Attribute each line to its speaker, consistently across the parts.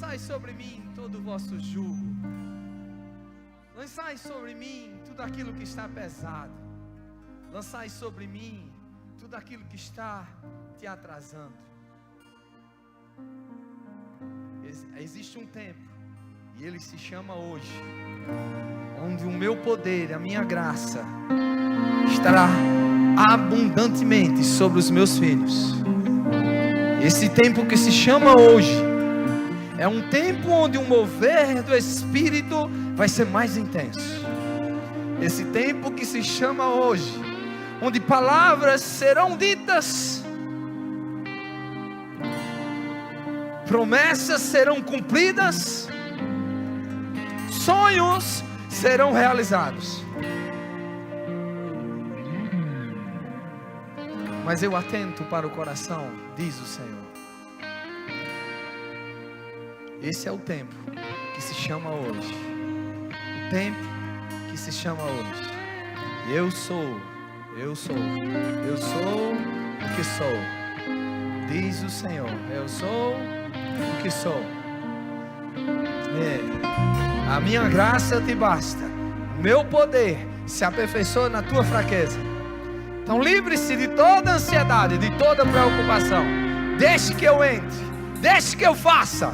Speaker 1: lançai sobre mim todo o vosso jugo. Lançai sobre mim tudo aquilo que está pesado. Lançai sobre mim tudo aquilo que está te atrasando. Existe um tempo, e ele se chama hoje, onde o meu poder, a minha graça estará abundantemente sobre os meus filhos. Esse tempo que se chama hoje é um tempo onde o mover do Espírito vai ser mais intenso. Esse tempo que se chama hoje, onde palavras serão ditas, promessas serão cumpridas, sonhos serão realizados. Mas eu atento para o coração, diz o Senhor. Esse é o tempo que se chama hoje. O tempo que se chama hoje. Eu sou o que sou. Diz o Senhor, eu sou o que sou. A minha graça te basta. O meu poder se aperfeiçoa na tua fraqueza. Então livre-se de toda ansiedade, de toda preocupação. Deixe que eu entre, deixe que eu faça.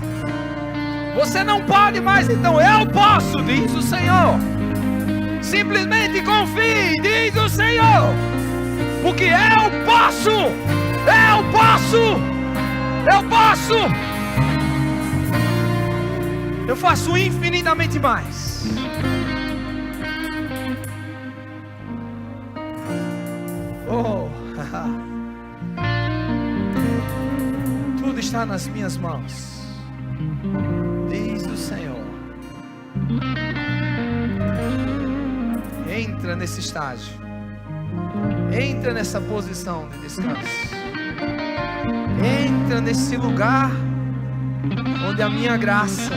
Speaker 1: Você não pode mais, então eu posso, diz o Senhor. Simplesmente confie, diz o Senhor. Porque eu posso, eu posso, eu posso. Eu faço infinitamente mais. Oh, tudo está nas minhas mãos, diz o Senhor. Entra nesse estágio, entra nessa posição de descanso, entra nesse lugar onde a minha graça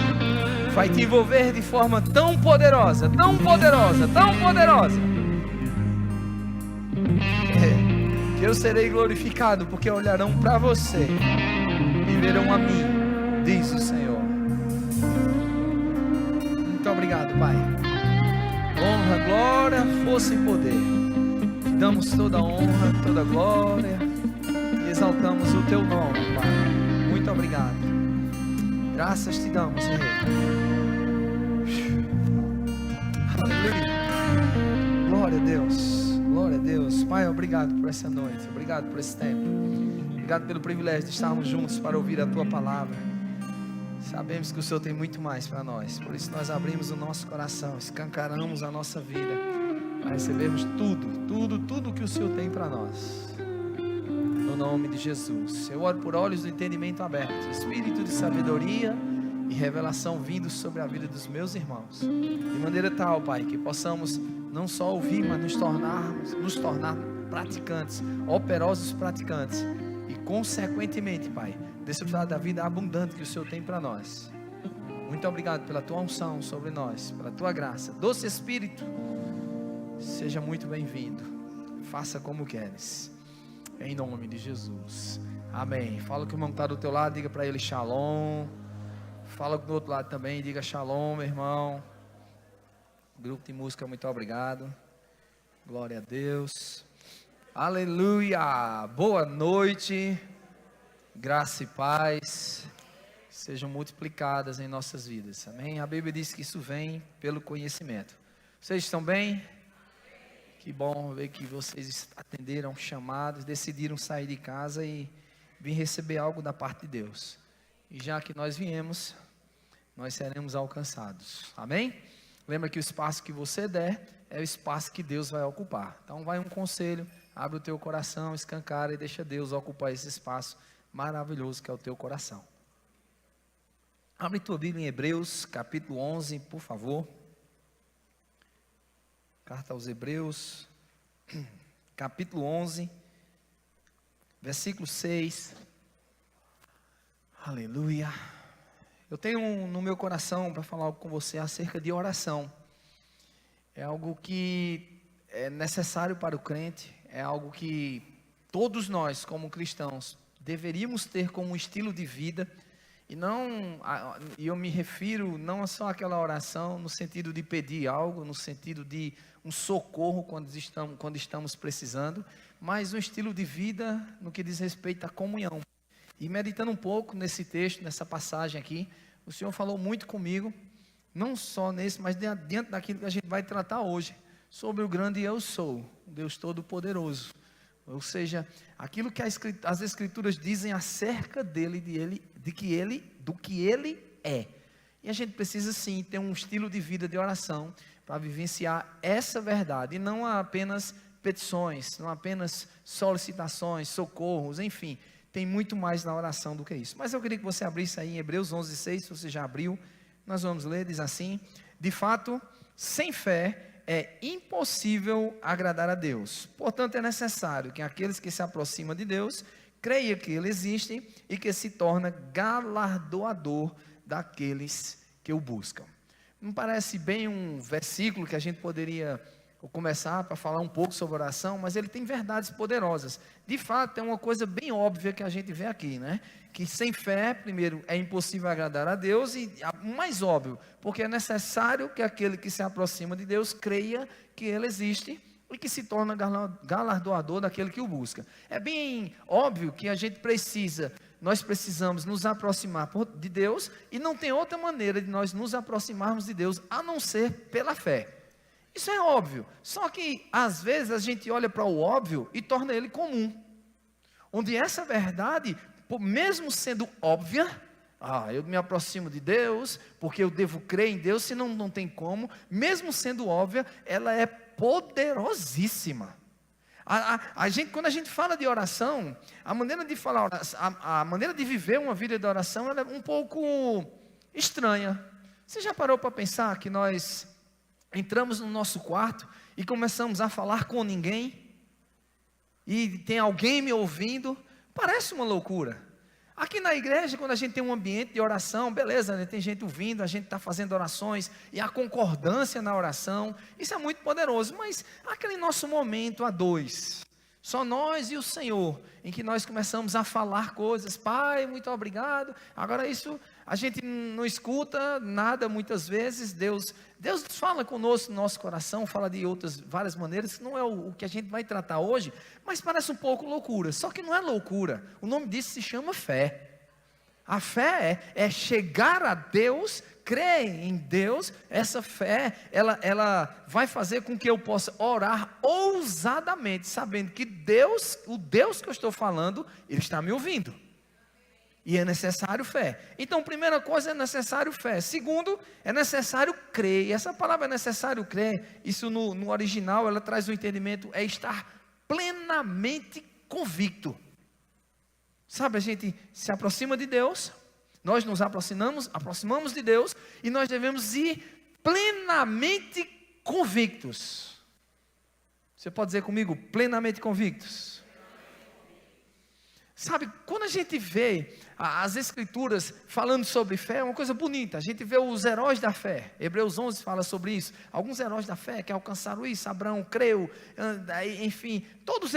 Speaker 1: vai te envolver de forma tão poderosa, tão poderosa, tão poderosa, que eu serei glorificado, porque olharão para você e verão a mim, diz o Senhor. Muito obrigado, Pai. Honra, glória, força e poder. Te damos toda a honra, toda a glória e exaltamos o teu nome, Pai. Muito obrigado. Graças te damos, Rei. Aleluia. Glória a Deus. Glória a Deus. Pai, obrigado por essa noite. Obrigado por esse tempo. Obrigado pelo privilégio de estarmos juntos para ouvir a tua palavra. Sabemos que o Senhor tem muito mais para nós. Por isso nós abrimos o nosso coração, escancaramos a nossa vida para recebermos tudo que o Senhor tem para nós. No nome de Jesus. Eu oro por olhos do entendimento aberto, espírito de sabedoria e revelação vindo sobre a vida dos meus irmãos. De maneira tal, Pai, que possamos não só ouvir, mas nos tornar praticantes, operosos praticantes. E consequentemente, Pai, desfrutar da vida abundante que o Senhor tem para nós. Muito obrigado pela tua unção sobre nós, pela tua graça. Doce Espírito, seja muito bem-vindo. Faça como queres. Em nome de Jesus. Amém. Fala que o irmão que está do teu lado, diga para ele shalom. Fala do outro lado também, diga shalom, meu irmão. Grupo de música, muito obrigado. Glória a Deus. Aleluia. Boa noite. Graça e paz sejam multiplicadas em nossas vidas. Amém. A Bíblia diz que isso vem pelo conhecimento. Vocês estão bem? Que bom ver que vocês atenderam chamados, decidiram sair de casa e vir receber algo da parte de Deus. E já que nós viemos, nós seremos alcançados. Amém? Lembra que o espaço que você der é o espaço que Deus vai ocupar. Então vai um conselho, abre o teu coração, escancara e deixa Deus ocupar esse espaço maravilhoso que é o teu coração. Abre tua Bíblia em Hebreus, capítulo 11, por favor. Carta aos Hebreus, capítulo 11, versículo 6. Aleluia. Eu tenho no meu coração para falar algo com você acerca de oração. É algo que é necessário para o crente, é algo que todos nós como cristãos deveríamos ter como um estilo de vida, E eu me refiro não só àquela oração no sentido de pedir algo, no sentido de um socorro quando estamos precisando, mas um estilo de vida no que diz respeito à comunhão. E meditando um pouco nesse texto, nessa passagem aqui, o Senhor falou muito comigo, não só nesse, mas diante daquilo que a gente vai tratar hoje, sobre o grande Eu Sou, o Deus Todo-Poderoso. Ou seja, aquilo que as Escrituras dizem acerca dele, do que ele é. E a gente precisa sim ter um estilo de vida de oração para vivenciar essa verdade, e não apenas petições, não apenas solicitações, socorros, enfim, tem muito mais na oração do que isso. Mas eu queria que você abrisse aí em Hebreus 11:6, se você já abriu, nós vamos ler, diz assim: de fato, sem fé é impossível agradar a Deus. Portanto, é necessário que aqueles que se aproximam de Deus creiam que Ele existe e que se torna galardoador daqueles que o buscam. Não parece bem um versículo que a gente poderia começar para falar um pouco sobre oração, mas ele tem verdades poderosas. De fato, é uma coisa bem óbvia que a gente vê aqui, né? Que sem fé, primeiro, é impossível agradar a Deus, e o mais óbvio, porque é necessário que aquele que se aproxima de Deus creia que Ele existe e que se torna galardoador daquele que o busca. É bem óbvio que nós precisamos nos aproximar de Deus, e não tem outra maneira de nós nos aproximarmos de Deus a não ser pela fé. Isso é óbvio, só que às vezes a gente olha para o óbvio e torna ele comum, onde essa verdade, mesmo sendo óbvia, eu me aproximo de Deus, porque eu devo crer em Deus, senão não tem como, mesmo sendo óbvia, ela é poderosíssima. Quando a gente fala de oração, a maneira de viver uma vida de oração, ela é um pouco estranha. Você já parou para pensar que nós entramos no nosso quarto e começamos a falar com ninguém, e tem alguém me ouvindo? Parece uma loucura. Aqui na igreja, quando a gente tem um ambiente de oração, beleza, né? Tem gente ouvindo, a gente está fazendo orações, e a concordância na oração, isso é muito poderoso. Mas aquele nosso momento a dois, só nós e o Senhor, em que nós começamos a falar coisas: Pai, muito obrigado. Agora isso, a gente não escuta nada muitas vezes. Deus fala conosco no nosso coração, fala de várias maneiras, que não é o que a gente vai tratar hoje, mas parece um pouco loucura. Só que não é loucura, o nome disso se chama fé. A fé é chegar a Deus, crer em Deus. Essa fé, ela vai fazer com que eu possa orar ousadamente, sabendo que Deus, o Deus que eu estou falando, Ele está me ouvindo. E é necessário fé. Então, primeira coisa, é necessário fé. Segundo, é necessário crer. E essa palavra é necessário crer, isso no original, ela traz o entendimento, é estar plenamente convicto. Sabe, a gente se aproxima de Deus, nós nos aproximamos de Deus, e nós devemos ir plenamente convictos. Você pode dizer comigo, plenamente convictos? Sabe, quando a gente vê as Escrituras falando sobre fé, é uma coisa bonita. A gente vê os heróis da fé. Hebreus 11 fala sobre isso. Alguns heróis da fé que alcançaram isso: Abraão creu, enfim, todos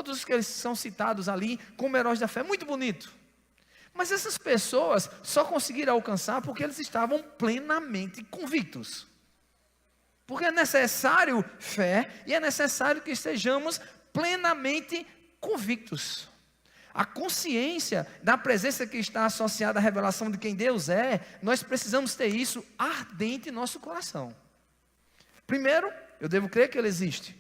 Speaker 1: os que eles são citados ali como heróis da fé. Muito bonito. Mas essas pessoas só conseguiram alcançar porque eles estavam plenamente convictos. Porque é necessário fé, e é necessário que estejamos plenamente convictos. A consciência da presença que está associada à revelação de quem Deus é, nós precisamos ter isso ardente em nosso coração. Primeiro, eu devo crer que Ele existe.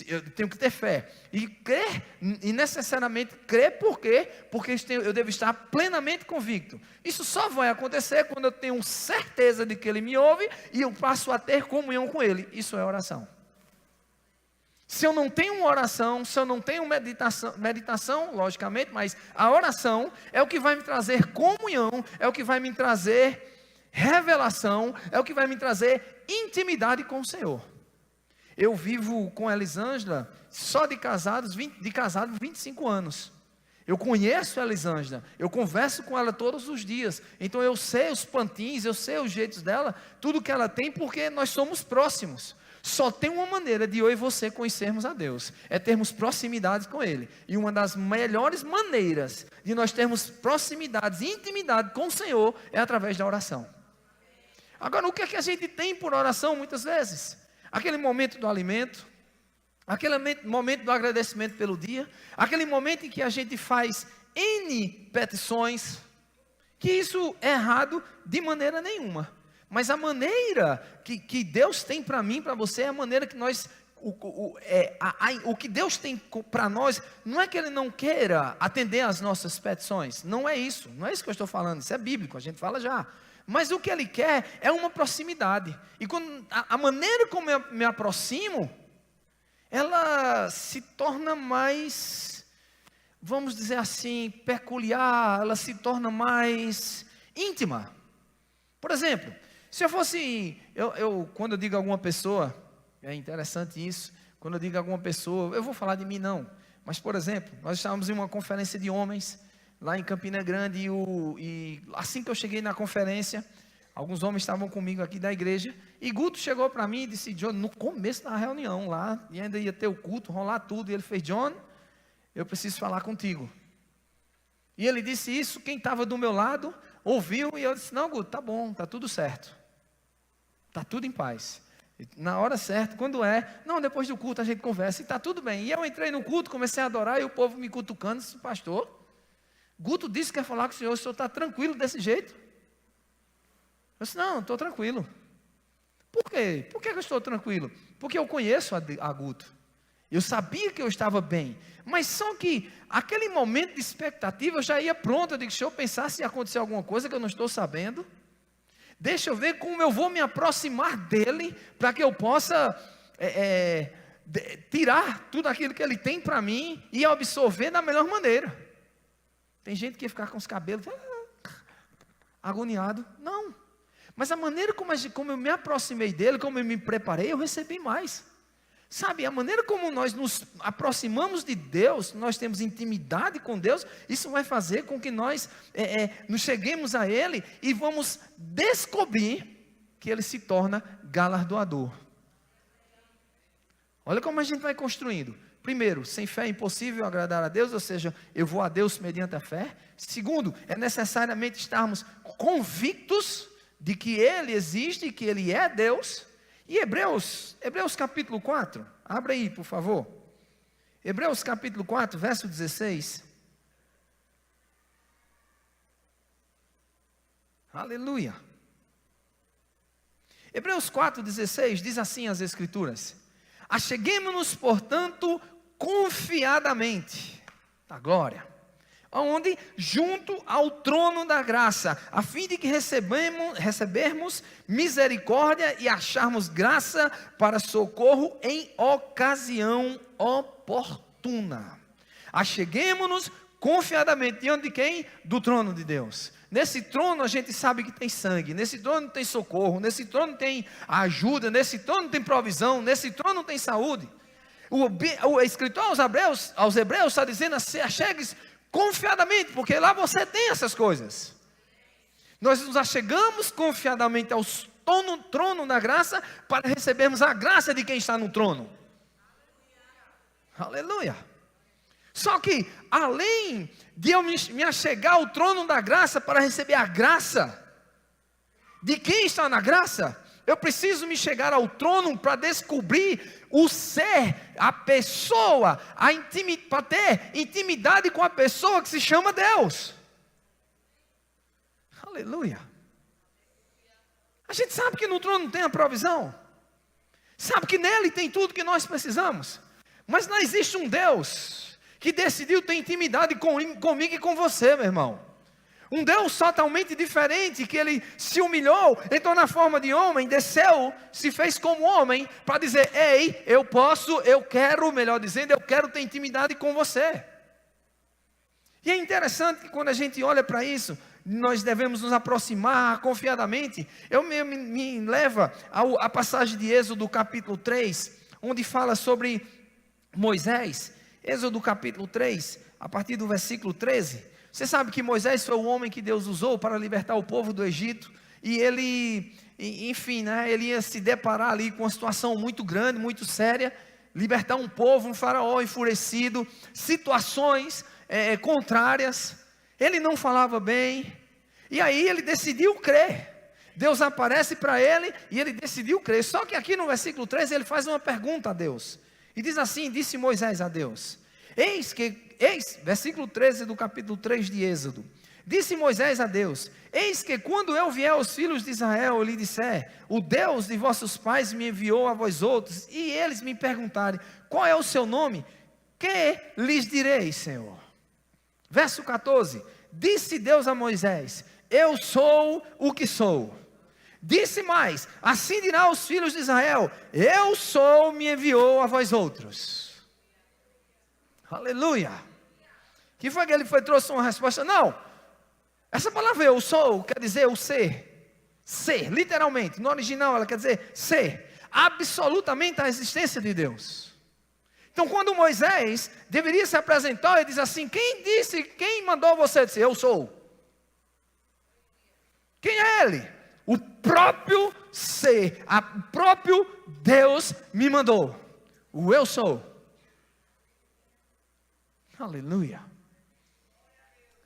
Speaker 1: Eu tenho que ter fé. E crer, e necessariamente crer por quê? Porque eu devo estar plenamente convicto. Isso só vai acontecer quando eu tenho certeza de que Ele me ouve e eu passo a ter comunhão com Ele. Isso é oração. Se eu não tenho oração, se eu não tenho meditação, logicamente, mas a oração é o que vai me trazer comunhão, é o que vai me trazer revelação, é o que vai me trazer intimidade com o Senhor. Eu vivo com a Elisângela, só de casado 25 anos. Eu conheço a Elisângela, eu converso com ela todos os dias, então eu sei os pantins, eu sei os jeitos dela, tudo que ela tem, porque nós somos próximos. Só tem uma maneira de eu e você conhecermos a Deus, é termos proximidade com Ele. E uma das melhores maneiras de nós termos proximidade e intimidade com o Senhor é através da oração. Agora, o que é que a gente tem por oração muitas vezes? Aquele momento do alimento, aquele momento do agradecimento pelo dia, aquele momento em que a gente faz N petições, que isso é errado de maneira nenhuma. Mas a maneira que Deus tem para mim, para você, é a maneira que nós, o que Deus tem para nós, não é que Ele não queira atender às nossas petições, não é isso que eu estou falando, isso é bíblico, a gente fala já. Mas o que Ele quer é uma proximidade, e quando, a maneira como eu me aproximo, ela se torna mais, vamos dizer assim, peculiar, ela se torna mais íntima. Por exemplo, se eu fosse, quando eu digo a alguma pessoa, é interessante isso, quando eu digo a alguma pessoa, eu vou falar de mim não, mas por exemplo, nós estávamos em uma conferência de homens, lá em Campina Grande, e assim que eu cheguei na conferência, alguns homens estavam comigo aqui da igreja, e Guto chegou para mim e disse, John, no começo da reunião lá, e ainda ia ter o culto, rolar tudo, e ele fez, John, eu preciso falar contigo. E ele disse isso, quem estava do meu lado, ouviu, e eu disse, não Guto, tá bom, tá tudo certo. Está tudo em paz. Na hora certa, quando não, depois do culto a gente conversa e está tudo bem. E eu entrei no culto, comecei a adorar e o povo me cutucando, disse, pastor, Guto disse que quer falar com o senhor está tranquilo desse jeito? Eu disse, não, estou tranquilo. Por quê? Por que eu estou tranquilo? Porque eu conheço a Guto. Eu sabia que eu estava bem. Mas só que aquele momento de expectativa eu já ia pronto. Eu digo, se eu pensar se acontecer alguma coisa que eu não estou sabendo, deixa eu ver como eu vou me aproximar dele, para que eu possa tirar tudo aquilo que ele tem para mim e absorver da melhor maneira. Tem gente que ia ficar com os cabelos agoniado. Não. Mas a maneira como eu me aproximei dele, como eu me preparei, eu recebi mais. Sabe, a maneira como nós nos aproximamos de Deus, nós temos intimidade com Deus, isso vai fazer com que nós nos cheguemos a Ele e vamos descobrir que Ele se torna galardoador. Olha como a gente vai construindo. Primeiro, sem fé é impossível agradar a Deus, ou seja, eu vou a Deus mediante a fé. Segundo, é necessariamente estarmos convictos de que Ele existe e que Ele é Deus. E Hebreus capítulo 4, abra aí por favor, Hebreus capítulo 4, verso 16, aleluia, Hebreus 4, 16, diz assim as escrituras, acheguemo-nos portanto confiadamente, da glória, onde junto ao trono da graça, a fim de que recebermos misericórdia e acharmos graça para socorro em ocasião oportuna. Acheguemo-nos confiadamente diante de quem? Do trono de Deus. Nesse trono a gente sabe que tem sangue, nesse trono tem socorro, nesse trono tem ajuda, nesse trono tem provisão, nesse trono tem saúde. O escritor aos Hebreus está dizendo assim, achegue-se confiadamente, porque lá você tem essas coisas. Nós nos achegamos confiadamente ao trono da graça, para recebermos a graça de quem está no trono. Aleluia. Só que, além de eu me achegar ao trono da graça, para receber a graça de quem está na graça, eu preciso me chegar ao trono para descobrir o ser, a pessoa, para ter intimidade com a pessoa que se chama Deus. Aleluia. A gente sabe que no trono tem a provisão, sabe que nele tem tudo que nós precisamos, mas não existe um Deus que decidiu ter intimidade comigo e com você, meu irmão. Um Deus totalmente diferente, que Ele se humilhou, entrou na forma de homem, desceu, se fez como homem, para dizer, ei, eu quero, melhor dizendo, eu quero ter intimidade com você. E é interessante que quando a gente olha para isso, nós devemos nos aproximar confiadamente. Me leva a passagem de Êxodo capítulo 3, onde fala sobre Moisés. Êxodo capítulo 3, a partir do versículo 13. Você sabe que Moisés foi o homem que Deus usou para libertar o povo do Egito, e ele enfim, né, ele ia se deparar ali com uma situação muito grande, muito séria, libertar um povo, um faraó enfurecido, situações contrárias, ele não falava bem, e aí ele decidiu crer. Deus aparece para ele e ele decidiu crer. Só que aqui no versículo 13 ele faz uma pergunta a Deus. E diz assim, disse Moisés a Deus. Versículo 13 do capítulo 3 de Êxodo. Disse Moisés a Deus, eis que quando eu vier aos filhos de Israel, eu lhe disser, o Deus de vossos pais me enviou a vós outros, e eles me perguntarem, qual é o seu nome? Que lhes direi, Senhor? Verso 14, disse Deus a Moisés, eu sou o que sou. Disse mais, assim dirá aos filhos de Israel, eu sou, me enviou a vós outros. Aleluia. Que foi que ele trouxe uma resposta? Não, essa palavra eu sou, quer dizer o ser. Ser, literalmente, no original ela quer dizer ser. Absolutamente a existência de Deus. Então quando Moisés deveria se apresentar, ele diz assim, quem mandou você dizer eu sou? Quem é ele? O próprio ser, o próprio Deus me mandou. O eu sou. Aleluia.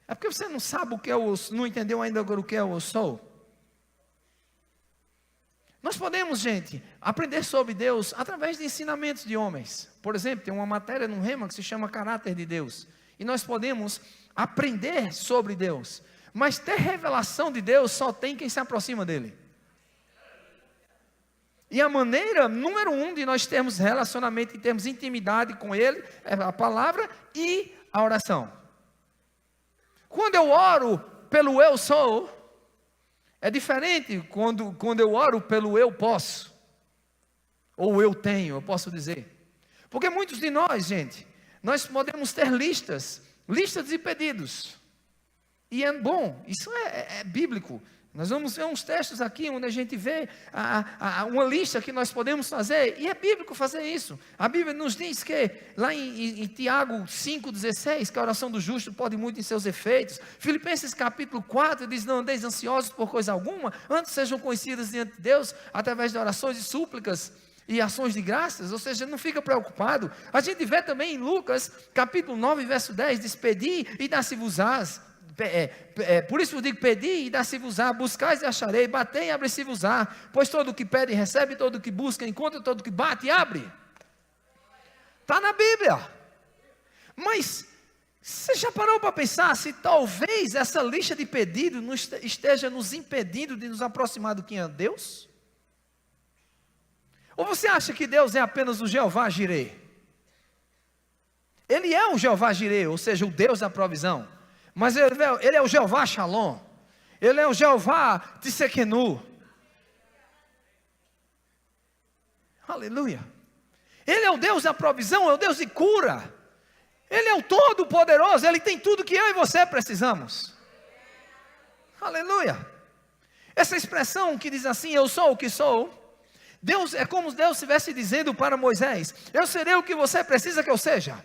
Speaker 1: É porque você não sabe o que não entendeu ainda agora o que é o eu sou. Nós podemos, gente, aprender sobre Deus através de ensinamentos de homens. Por exemplo, tem uma matéria no Rema que se chama Caráter de Deus. E nós podemos aprender sobre Deus. Mas ter revelação de Deus só tem quem se aproxima dele. E a maneira número 1 de nós termos relacionamento e termos intimidade com ele é a palavra e a oração. Quando eu oro pelo eu sou, é diferente quando eu oro pelo eu posso. Ou eu tenho, eu posso dizer. Porque muitos de nós, gente, nós podemos ter listas de pedidos. E é bom, isso é bíblico. Nós vamos ver uns textos aqui onde a gente vê uma lista que nós podemos fazer. E é bíblico fazer isso. A Bíblia nos diz que, lá em Tiago 5,16, que a oração do justo pode muito em seus efeitos. Filipenses capítulo 4 diz, não andeis ansiosos por coisa alguma, antes sejam conhecidas diante de Deus, através de orações e súplicas e ações de graças, ou seja, não fica preocupado. A gente vê também em Lucas capítulo 9, verso 10, diz, pedi e dá-se-vos-ás. Por isso eu digo, pedi e dá-se-vos-á, buscais e acharei, batei e abre-se-vos-á, pois todo o que pede recebe, todo o que busca encontra, todo o que bate abre. Está na Bíblia. Mas você já parou para pensar se talvez essa lista de pedidos esteja nos impedindo de nos aproximar do que é Deus? Ou você acha que Deus é apenas o Jeová Jireh? Ele é o Jeová Jireh, ou seja, o Deus da provisão. Mas ele é o Jeová Shalom. Ele é o Jeová Tsequenu. Aleluia. Ele é o Deus da provisão, é o Deus de cura. Ele é o Todo-Poderoso, Ele tem tudo que eu e você precisamos. Aleluia. Essa expressão que diz assim, eu sou o que sou, Deus, é como Deus estivesse dizendo para Moisés, eu serei o que você precisa que eu seja.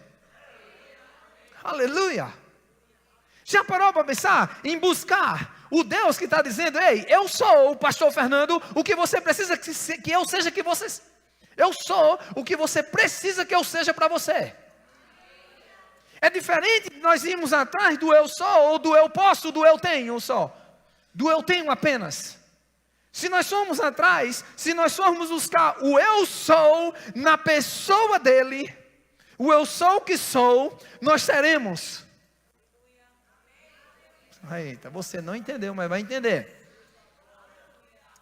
Speaker 1: Aleluia. Já parou para pensar em buscar o Deus que está dizendo, ei, eu sou o pastor Fernando, o que você precisa que eu seja que você... Eu sou o que você precisa que eu seja para você. É diferente de nós irmos atrás do eu sou, ou do eu posso, do eu tenho só. Do eu tenho apenas. Se nós formos atrás, se nós formos buscar o eu sou na pessoa dele, o eu sou o que sou, nós teremos. Eita, você não entendeu, mas vai entender.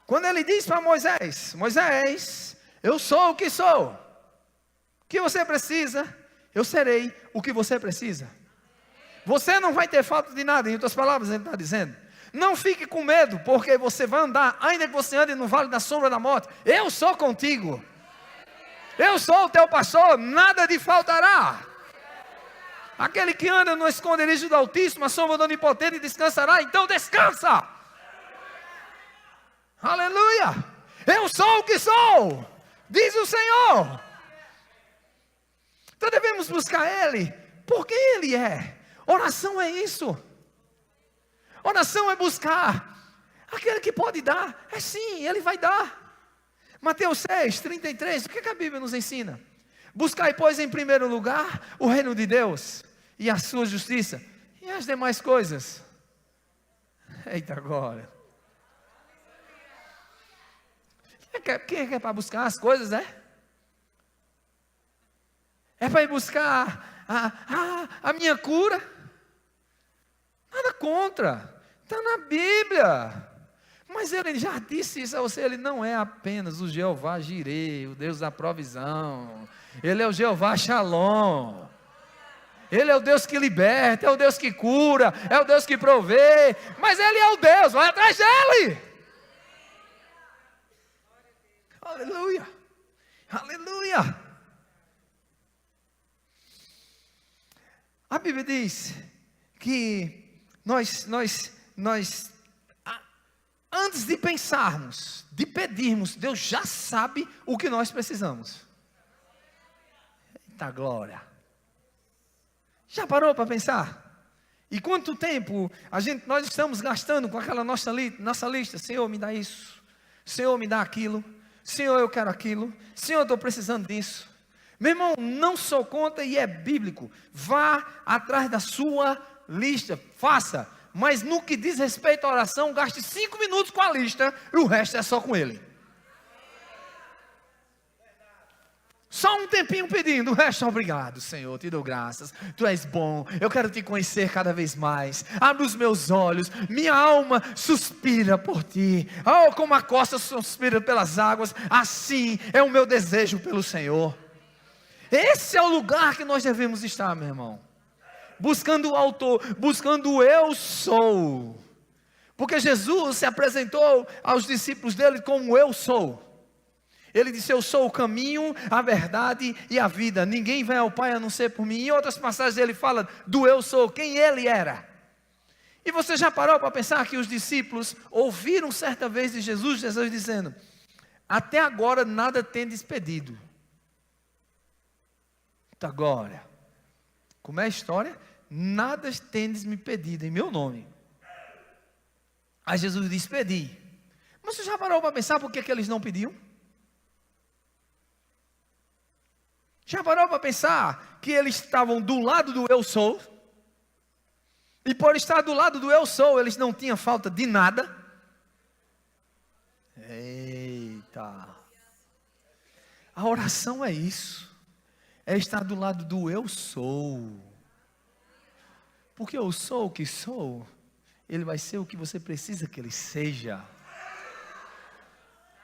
Speaker 1: Quando ele diz para Moisés, Moisés, eu sou o que sou. O que você precisa, eu serei o que você precisa. Você não vai ter falta de nada, em outras palavras ele está dizendo. Não fique com medo, porque você vai andar, ainda que você ande no vale da sombra da morte, eu sou contigo. Eu sou o teu pastor, nada te faltará. Aquele que anda no esconderijo do Altíssimo, a sombra do Onipotente descansará, então descansa. Aleluia. Eu sou o que sou, diz o Senhor. Então devemos buscar Ele, porque Ele é. Oração é isso. Oração é buscar Aquele que pode dar, sim, Ele vai dar. Mateus 6, 33, o que a Bíblia nos ensina? Buscai, pois, em primeiro lugar o reino de Deus e a sua justiça, e as demais coisas. Eita agora. Quem é que é para buscar as coisas, né? É para ir buscar a minha cura? Nada contra, está na Bíblia. Mas Ele já disse isso a você, Ele não é apenas o Jeová Jireh, o Deus da provisão. Ele é o Jeová Shalom. Ele é o Deus que liberta, é o Deus que cura, é o Deus que provê. Mas Ele é o Deus, vai atrás dEle. Aleluia, aleluia. A Bíblia diz que nós antes de pensarmos, de pedirmos, Deus já sabe o que nós precisamos. Eita glória. Já parou para pensar? E quanto tempo nós estamos gastando com aquela nossa lista? Senhor, me dá isso. Senhor, me dá aquilo. Senhor, eu quero aquilo. Senhor, eu estou precisando disso. Meu irmão, não sou contra e é bíblico. Vá atrás da sua lista. Faça. Mas no que diz respeito à oração, gaste 5 minutos com a lista e o resto é só com Ele. Só um tempinho pedindo, o resto obrigado, Senhor, te dou graças. Tu és bom, eu quero te conhecer cada vez mais. Abre os meus olhos, minha alma suspira por ti. Oh, como a costa suspira pelas águas, assim é o meu desejo pelo Senhor. Esse é o lugar que nós devemos estar, meu irmão. Buscando o autor, buscando o eu sou. Porque Jesus se apresentou aos discípulos dele como eu sou. Ele disse, eu sou o caminho, a verdade e a vida. Ninguém vem ao Pai a não ser por mim. Em outras passagens ele fala do eu sou, quem ele era. E você já parou para pensar que os discípulos ouviram certa vez de Jesus dizendo, até agora nada tendes pedido. Agora, como é a história? Nada tendes me pedido em meu nome. Aí Jesus disse, pedi. Mas você já parou para pensar por que eles não pediam? Já parou para pensar que eles estavam do lado do eu sou? E por estar do lado do eu sou, eles não tinham falta de nada? Eita! A oração é isso. É estar do lado do eu sou. Porque eu sou o que sou, Ele vai ser o que você precisa que Ele seja.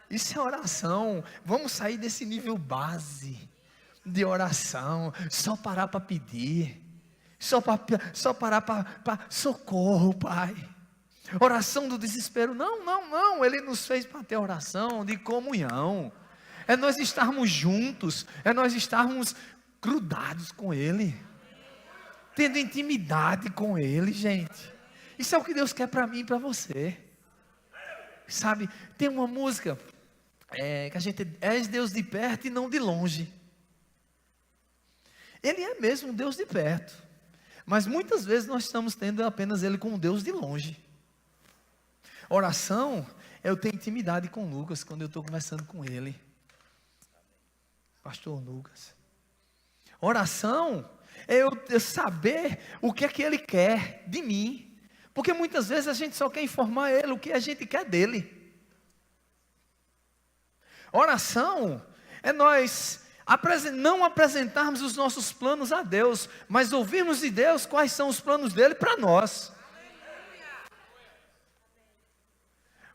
Speaker 1: Isso é oração. Vamos sair desse nível base de oração. Só parar para pedir. Só parar para socorro, Pai. Oração do desespero. Não. Ele nos fez para ter oração de comunhão. É nós estarmos juntos. É nós estarmos grudados com Ele. Tendo intimidade com Ele, gente. Isso é o que Deus quer para mim e para você. Sabe, tem uma música que a gente és Deus de perto e não de longe. Ele é mesmo um Deus de perto. Mas muitas vezes nós estamos tendo apenas Ele como Deus de longe. Oração, eu tenho intimidade com o Lucas quando eu estou conversando com ele. Pastor Lucas. Oração é eu saber o que é que Ele quer de mim. Porque muitas vezes a gente só quer informar Ele o que a gente quer dEle. Oração é nós não apresentarmos os nossos planos a Deus, mas ouvirmos de Deus quais são os planos dEle para nós.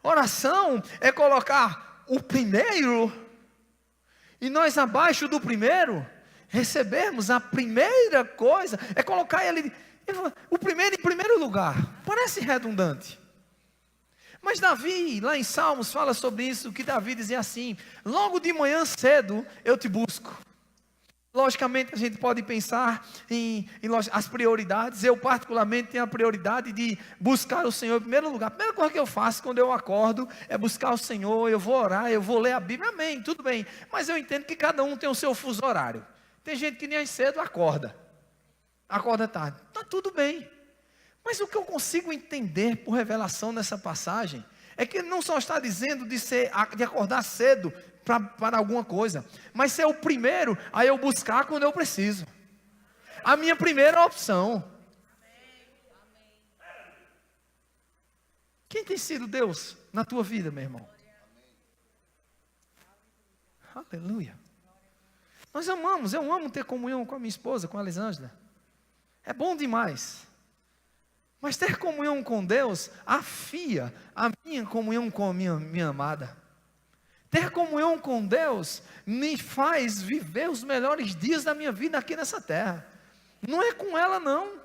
Speaker 1: Oração é colocar o primeiro, e nós abaixo do primeiro, recebermos a primeira coisa, é colocar o primeiro em primeiro lugar. Parece redundante. Mas Davi, lá em Salmos, fala sobre isso, que Davi dizia assim, logo de manhã cedo eu te busco. Logicamente a gente pode pensar em as prioridades. Eu particularmente tenho a prioridade de buscar o Senhor em primeiro lugar. A primeira coisa que eu faço quando eu acordo é buscar o Senhor. Eu vou orar, eu vou ler a Bíblia, amém, tudo bem. Mas eu entendo que cada um tem o seu fuso horário. Tem gente que nem cedo acorda tarde, está tudo bem. Mas o que eu consigo entender por revelação nessa passagem É que ele não só está dizendo de acordar cedo para alguma coisa, mas ser o primeiro a eu buscar quando eu preciso. A minha primeira opção. Quem tem sido Deus na tua vida, meu irmão? Aleluia. Nós amamos, eu amo ter comunhão com a minha esposa, com a Elisângela. É bom demais. Mas ter comunhão com Deus afia a minha comunhão com a minha amada. Ter comunhão com Deus me faz viver os melhores dias da minha vida aqui nessa terra. Não é com ela não.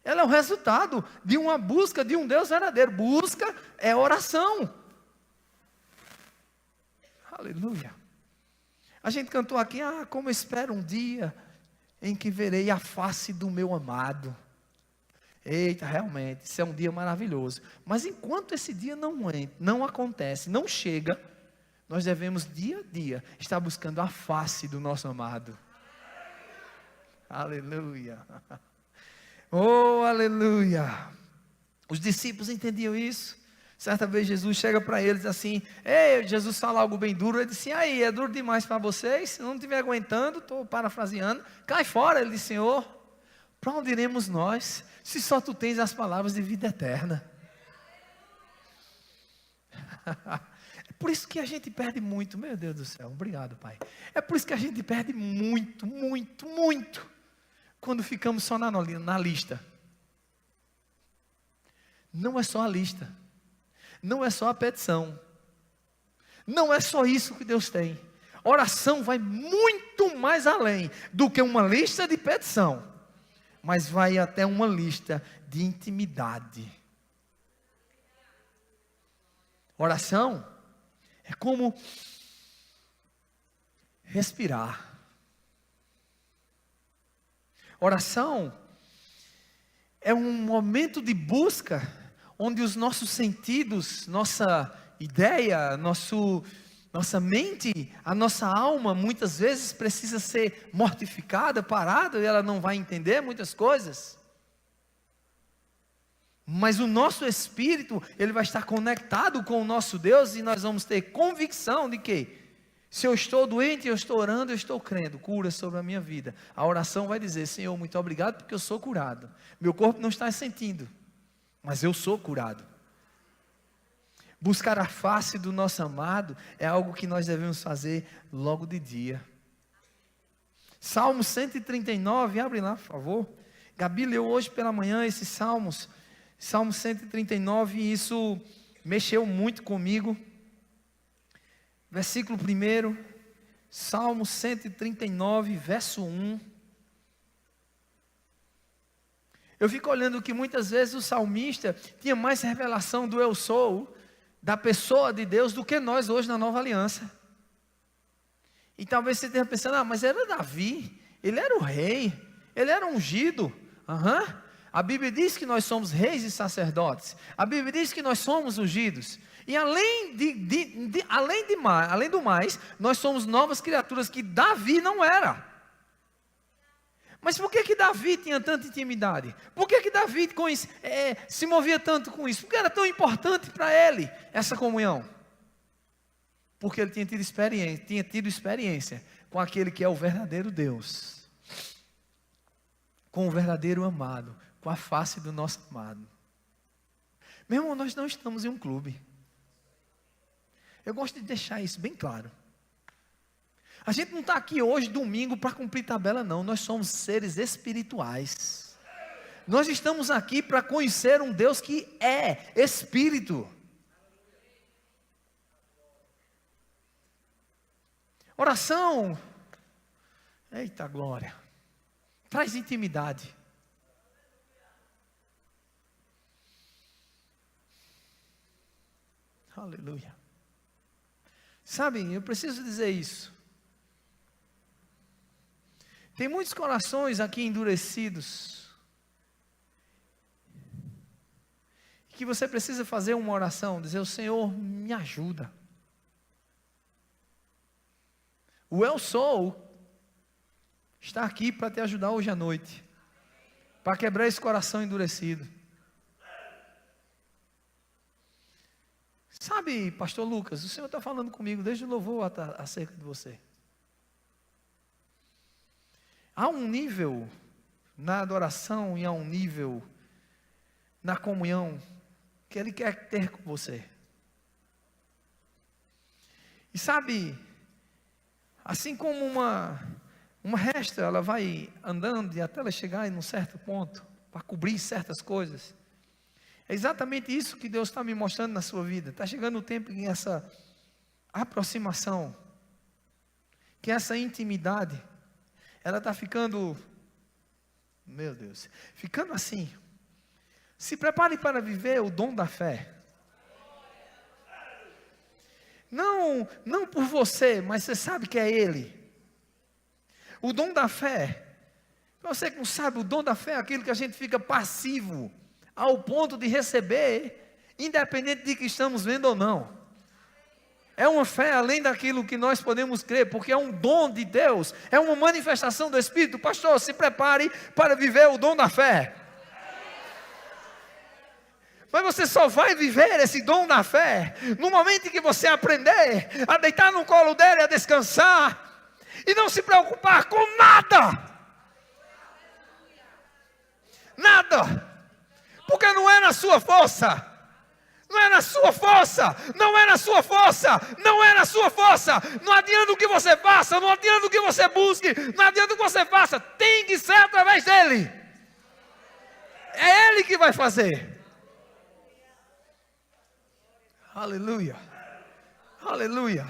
Speaker 1: Ela é o resultado de uma busca de um Deus verdadeiro. Busca é oração. Aleluia. A gente cantou aqui, como eu espero um dia em que verei a face do meu amado. Eita, realmente, isso é um dia maravilhoso. Mas enquanto esse dia não acontece, não chega, nós devemos dia a dia estar buscando a face do nosso amado. Aleluia. Oh, aleluia. Os discípulos entendiam isso. Certa vez Jesus chega para eles assim, Jesus fala algo bem duro, ele disse, aí, é duro demais para vocês? Se não estiver aguentando, estou parafraseando, cai fora. Ele disse, Senhor, para onde iremos nós, se só tu tens as palavras de vida eterna? É por isso que a gente perde muito, meu Deus do céu, obrigado Pai. É por isso que a gente perde muito, muito, muito, quando ficamos só na lista. Não é só a lista. Não é só a petição. Não é só isso que Deus tem. Oração vai muito mais além do que uma lista de petição. Mas vai até uma lista de intimidade. Oração é como respirar. Oração é um momento de busca onde os nossos sentidos, nossa ideia, nossa mente, a nossa alma, muitas vezes precisa ser mortificada, parada, e ela não vai entender muitas coisas. Mas o nosso espírito, ele vai estar conectado com o nosso Deus, e nós vamos ter convicção de que, se eu estou doente, eu estou orando, eu estou crendo, cura sobre a minha vida. A oração vai dizer, Senhor, muito obrigado porque eu sou curado. Meu corpo não está sentindo, mas eu sou curado. Buscar a face do nosso amado é algo que nós devemos fazer logo de dia. Salmo 139, abre lá, por favor. Gabi leu hoje pela manhã esses salmos. Salmo 139, e isso mexeu muito comigo. Versículo 1, Salmo 139, verso 1. Eu fico olhando que muitas vezes o salmista tinha mais revelação do eu sou, da pessoa de Deus, do que nós hoje na nova aliança. E talvez você esteja pensando, mas era Davi, ele era o rei, ele era ungido. A Bíblia diz que nós somos reis e sacerdotes. A Bíblia diz que nós somos ungidos. E além do mais, nós somos novas criaturas que Davi não era. Mas por que Davi tinha tanta intimidade? Por que Davi se movia tanto com isso? Por que era tão importante para ele essa comunhão? Porque ele tinha tido experiência com aquele que é o verdadeiro Deus, com o verdadeiro amado, com a face do nosso amado. Meu irmão, nós não estamos em um clube. Eu gosto de deixar isso bem claro. A gente não está aqui hoje, domingo, para cumprir tabela, não. Nós somos seres espirituais. Nós estamos aqui para conhecer um Deus que é Espírito. Oração, eita glória, traz intimidade. Aleluia. Sabe, eu preciso dizer isso. Tem muitos corações aqui endurecidos, que você precisa fazer uma oração, dizer, o Senhor me ajuda. O eu sou está aqui para te ajudar hoje à noite, para quebrar esse coração endurecido. Sabe, pastor Lucas, o Senhor está falando comigo desde o louvor acerca de você. Há um nível na adoração e há um nível na comunhão que Ele quer ter com você. E sabe, assim como uma resta, ela vai andando e até ela chegar em um certo ponto, para cobrir certas coisas. É exatamente isso que Deus está me mostrando na sua vida. Está chegando o tempo em essa aproximação, que essa intimidade, ela está ficando, meu Deus, ficando assim. Se prepare para viver o dom da fé. Não por você, mas você sabe que é Ele. O dom da fé, você que não sabe, o dom da fé é aquilo que a gente fica passivo, ao ponto de receber, independente de que estamos vendo ou não. É uma fé além daquilo que nós podemos crer, porque é um dom de Deus, é uma manifestação do Espírito. Pastor, se prepare para viver o dom da fé. Mas você só vai viver esse dom da fé no momento em que você aprender a deitar no colo dele, a descansar e não se preocupar com nada. Nada. Porque não é na sua força. Não é na sua força, não é na sua força, não é na sua força. Não adianta o que você faça, não adianta o que você busque, não adianta o que você faça, tem que ser através dele. É ele que vai fazer. Aleluia, aleluia.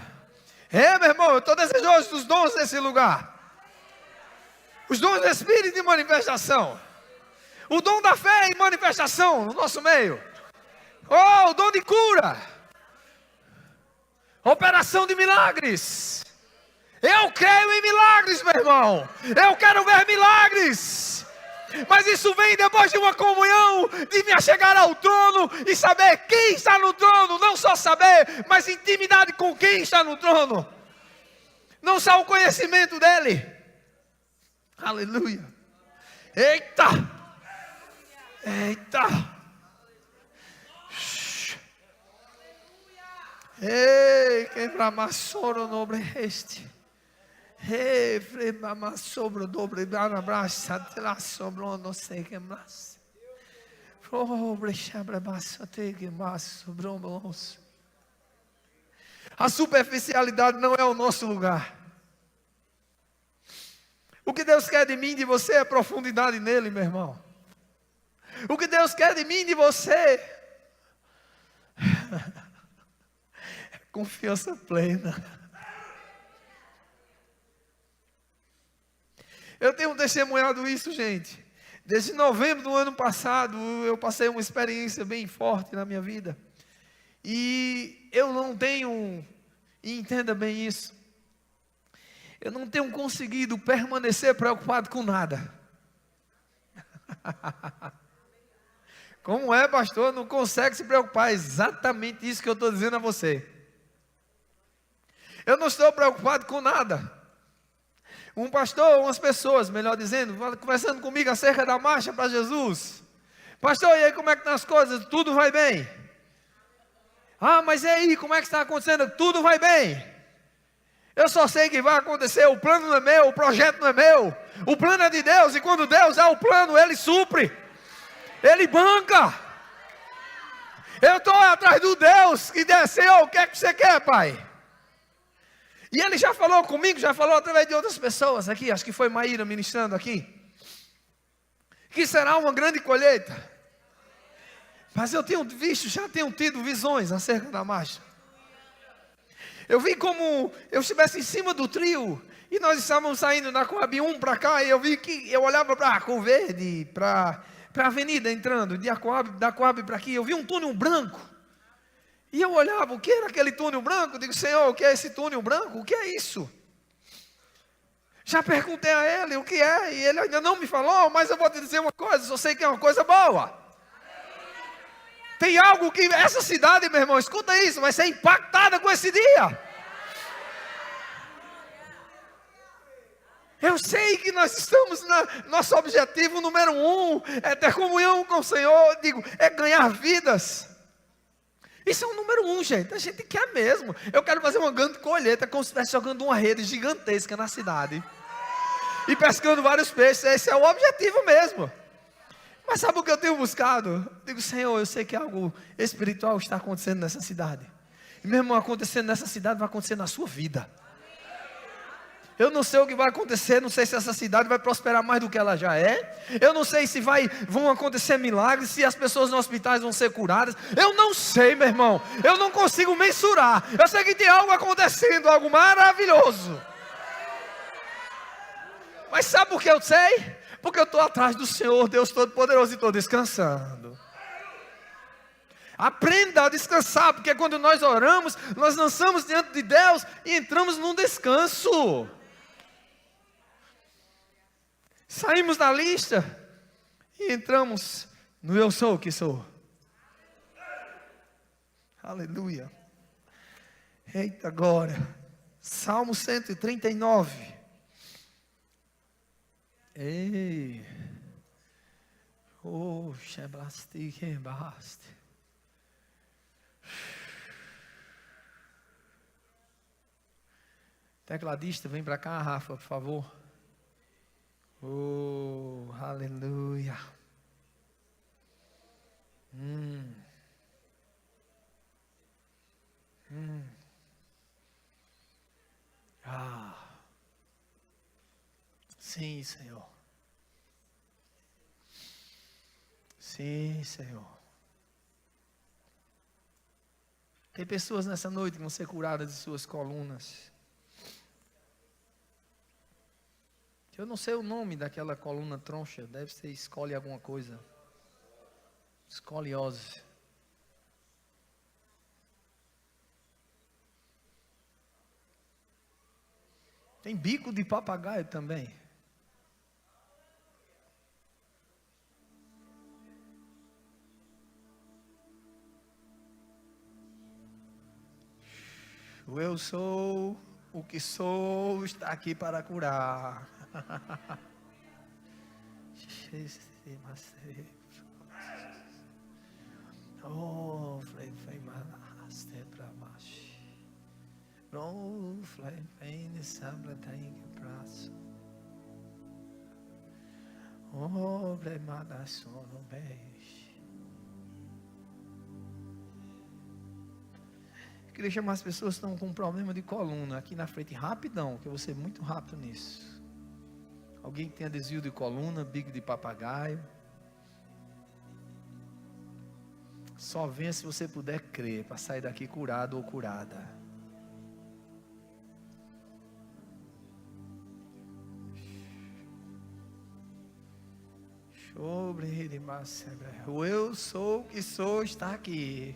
Speaker 1: Meu irmão, eu estou desejoso dos dons desse lugar. Os dons do Espírito de manifestação. O dom da fé em manifestação no nosso meio. Oh, o dom de cura. Operação de milagres. Eu creio em milagres, meu irmão. Eu quero ver milagres. Mas isso vem depois de uma comunhão, de me achegar ao trono e saber quem está no trono. Não só saber, mas intimidade com quem está no trono. Não só o conhecimento dele. Aleluia. Eita. Eita. Ei, quebramassoro nobre este. Ei, fremamassobro dobre barabraça, tela sobrou, não sei que mais. Pobre chabrabaça, te que mais sobrou, moço. A superficialidade não é o nosso lugar. O que Deus quer de mim e de você é profundidade nele, meu irmão. O que Deus quer de mim e de você confiança plena. Eu tenho testemunhado isso, gente. Desde novembro do ano passado, eu passei uma experiência bem forte na minha vida. E eu não tenho, e entenda bem isso, eu não tenho conseguido permanecer preocupado com nada. Como é, pastor? Não consegue se preocupar. É exatamente isso que eu estou dizendo a você. Eu não estou preocupado com nada. Um pastor, umas pessoas, melhor dizendo, conversando comigo acerca da marcha para Jesus. Pastor, e aí como é que estão as coisas? Tudo vai bem? Ah, mas e aí, como é que está acontecendo? Tudo vai bem. Eu só sei que vai acontecer, o plano não é meu, o projeto não é meu. O plano é de Deus, e quando Deus é o plano, Ele supre. Ele banca. Eu estou atrás do Deus que desceu. O que é que você quer, Pai? E Ele já falou comigo, já falou através de outras pessoas aqui. Acho que foi Maíra ministrando aqui. Que será uma grande colheita. Mas eu tenho visto, já tenho tido visões acerca da marcha. Eu vi como eu estivesse em cima do trio. E nós estávamos saindo da Coab 1 para cá. E eu vi que eu olhava para a Cor Verde, para a avenida entrando, da Coab para aqui. Eu vi um túnel branco. E eu olhava, o que era aquele túnel branco? Eu digo, Senhor, o que é esse túnel branco? O que é isso? Já perguntei a ele o que é, e ele ainda não me falou, mas eu vou te dizer uma coisa, só sei que é uma coisa boa. Tem algo que essa cidade, meu irmão, escuta isso, vai ser impactada com esse dia. Eu sei que nós estamos nosso objetivo número 1 é ter comunhão com o Senhor, digo, é ganhar vidas. Isso é o número 1, gente. A gente quer mesmo. Eu quero fazer uma grande colheita, como se estivesse jogando uma rede gigantesca na cidade e pescando vários peixes. Esse é o objetivo mesmo. Mas sabe o que eu tenho buscado? Eu digo, Senhor, eu sei que algo espiritual está acontecendo nessa cidade. E mesmo acontecendo nessa cidade, vai acontecer na sua vida. Eu não sei o que vai acontecer, não sei se essa cidade vai prosperar mais do que ela já é. Eu não sei se vão acontecer milagres, se as pessoas nos hospitais vão ser curadas. Eu não sei, meu irmão. Eu não consigo mensurar. Eu sei que tem algo acontecendo, algo maravilhoso. Mas sabe por que eu sei? Porque eu estou atrás do Senhor, Deus Todo-Poderoso, e estou descansando. Aprenda a descansar, porque quando nós oramos, nós lançamos diante de Deus e entramos num descanso. Saímos da lista e entramos no eu sou o que sou. Aleluia. Eita glória. Salmo 139. Ei. Oh, cheblasti que baste. Tecladista, vem para cá, Rafa, por favor. Oh, aleluia. Sim, Senhor. Sim, Senhor. Tem pessoas nessa noite que vão ser curadas de suas colunas. Eu não sei o nome daquela coluna troncha. Deve ser escolhe alguma coisa. Escoliose. Tem bico de papagaio também. O eu sou o que sou, está aqui para curar. Oh, flame manaste para baixo. Oh, flame sabra tem que braço. Oh, flame sono beijo. Queria chamar as pessoas que estão com um problema de coluna aqui na frente, rapidão, que eu vou ser muito rápido nisso. Alguém que tem desvio de coluna, bico de papagaio. Só venha se você puder crer, para sair daqui curado ou curada. O eu sou o que sou está aqui.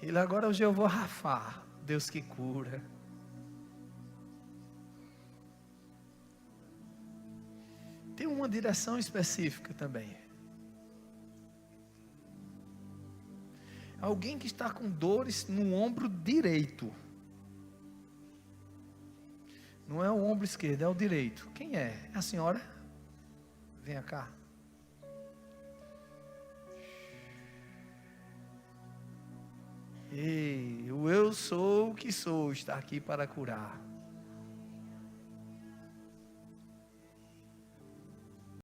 Speaker 1: Ele agora hoje eu vou rafar. Deus que cura. Tem uma direção específica também. Alguém que está com dores no ombro direito. Não é o ombro esquerdo, é o direito. Quem é? É a senhora? Venha cá. Ei, o eu sou o que sou está aqui para curar.